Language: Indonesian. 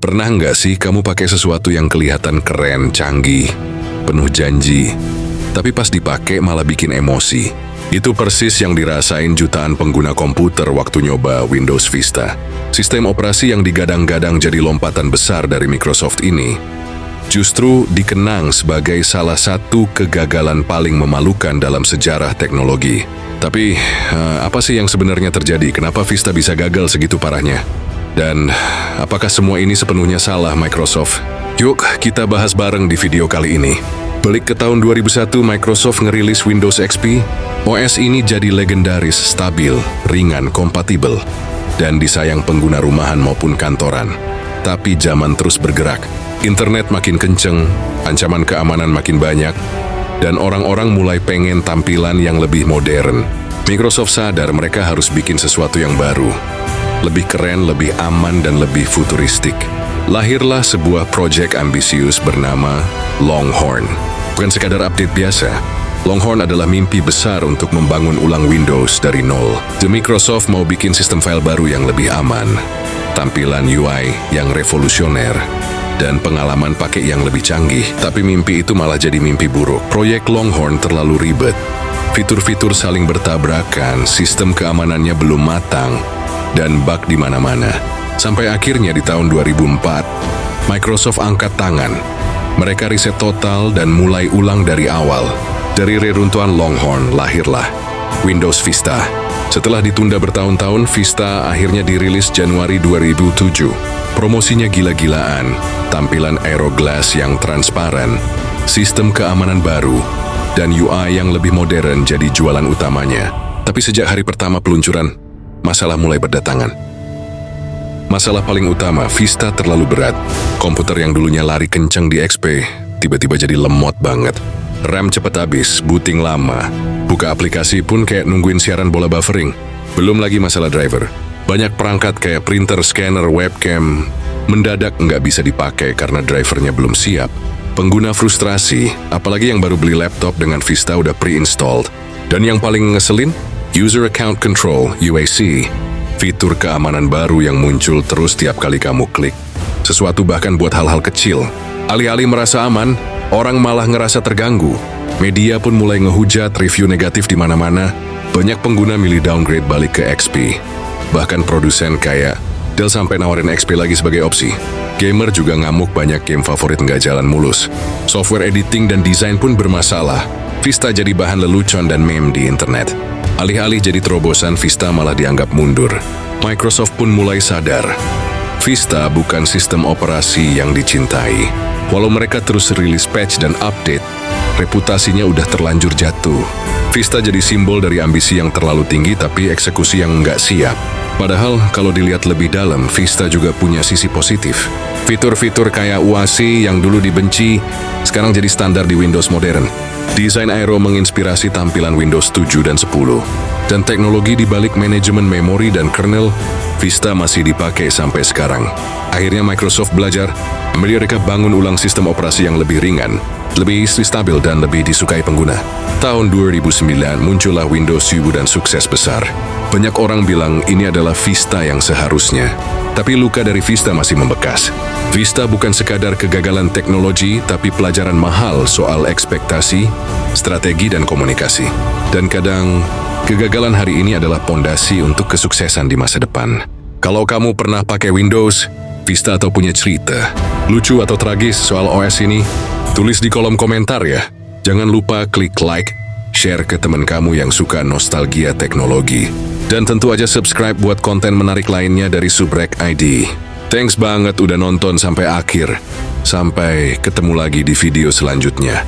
Pernah nggak sih kamu pakai sesuatu yang kelihatan keren, canggih, penuh janji, tapi pas dipakai malah bikin emosi? Itu persis yang dirasain jutaan pengguna komputer waktu nyoba Windows Vista. Sistem operasi yang digadang-gadang jadi lompatan besar dari Microsoft ini justru dikenang sebagai salah satu kegagalan paling memalukan dalam sejarah teknologi. Tapi, apa sih yang sebenarnya terjadi? Kenapa Vista bisa gagal segitu parahnya? Dan apakah semua ini sepenuhnya salah Microsoft? Yuk, kita bahas bareng di video kali ini. Balik ke tahun 2001, Microsoft ngerilis Windows XP. OS ini jadi legendaris, stabil, ringan, kompatibel, dan disayang pengguna rumahan maupun kantoran. Tapi zaman terus bergerak. Internet makin kenceng, ancaman keamanan makin banyak, dan orang-orang mulai pengen tampilan yang lebih modern. Microsoft sadar mereka harus bikin sesuatu yang baru, lebih keren, lebih aman, dan lebih futuristik. Lahirlah sebuah proyek ambisius bernama Longhorn. Bukan sekadar update biasa, Longhorn adalah mimpi besar untuk membangun ulang Windows dari nol. The Microsoft mau bikin sistem file baru yang lebih aman, tampilan UI yang revolusioner, dan pengalaman pakai yang lebih canggih. Tapi mimpi itu malah jadi mimpi buruk. Proyek Longhorn terlalu ribet. Fitur-fitur saling bertabrakan, sistem keamanannya belum matang, dan bug di mana-mana. Sampai akhirnya di tahun 2004, Microsoft angkat tangan. Mereka riset total dan mulai ulang dari awal. Dari reruntuhan Longhorn lahirlah Windows Vista. Setelah ditunda bertahun-tahun, Vista akhirnya dirilis Januari 2007. Promosinya gila-gilaan, tampilan Aero Glass yang transparan, sistem keamanan baru, dan UI yang lebih modern jadi jualan utamanya. Tapi sejak hari pertama peluncuran, masalah mulai berdatangan. Masalah paling utama, Vista terlalu berat. Komputer yang dulunya lari kencang di XP, tiba-tiba jadi lemot banget. RAM cepat habis, booting lama. Buka aplikasi pun kayak nungguin siaran bola buffering. Belum lagi masalah driver. Banyak perangkat kayak printer, scanner, webcam, mendadak nggak bisa dipakai karena drivernya belum siap. Pengguna frustrasi, apalagi yang baru beli laptop dengan Vista udah pre-installed. Dan yang paling ngeselin, User Account Control, UAC. Fitur keamanan baru yang muncul terus tiap kali kamu klik. Sesuatu bahkan buat hal-hal kecil. Alih-alih merasa aman, orang malah ngerasa terganggu. Media pun mulai ngehujat, review negatif di mana-mana. Banyak pengguna milih downgrade balik ke XP. Bahkan produsen kayak Dell sampai nawarin XP lagi sebagai opsi. Gamer juga ngamuk, banyak game favorit nggak jalan mulus. Software editing dan desain pun bermasalah. Vista jadi bahan lelucon dan meme di internet. Alih-alih jadi terobosan, Vista malah dianggap mundur. Microsoft pun mulai sadar. Vista bukan sistem operasi yang dicintai. Walau mereka terus rilis patch dan update, reputasinya udah terlanjur jatuh. Vista jadi simbol dari ambisi yang terlalu tinggi tapi eksekusi yang nggak siap. Padahal kalau dilihat lebih dalam, Vista juga punya sisi positif. Fitur-fitur kayak UAC yang dulu dibenci, sekarang jadi standar di Windows modern. Desain Aero menginspirasi tampilan Windows 7 dan 10. Dan teknologi di balik manajemen memori dan kernel, Vista masih dipakai sampai sekarang. Akhirnya Microsoft belajar, mereka bangun ulang sistem operasi yang lebih ringan, lebih stabil dan lebih disukai pengguna. Tahun 2009 muncullah Windows 7 dan sukses besar. Banyak orang bilang ini adalah Vista yang seharusnya. Tapi luka dari Vista masih membekas. Vista bukan sekadar kegagalan teknologi, tapi pelajaran mahal soal ekspektasi, strategi, dan komunikasi. Dan kadang, kegagalan hari ini adalah pondasi untuk kesuksesan di masa depan. Kalau kamu pernah pakai Windows, Vista atau punya cerita lucu atau tragis soal OS ini, tulis di kolom komentar ya. Jangan lupa klik like, share ke teman kamu yang suka nostalgia teknologi. Dan tentu aja subscribe buat konten menarik lainnya dari Subrek ID. Thanks banget udah nonton sampai akhir. Sampai ketemu lagi di video selanjutnya.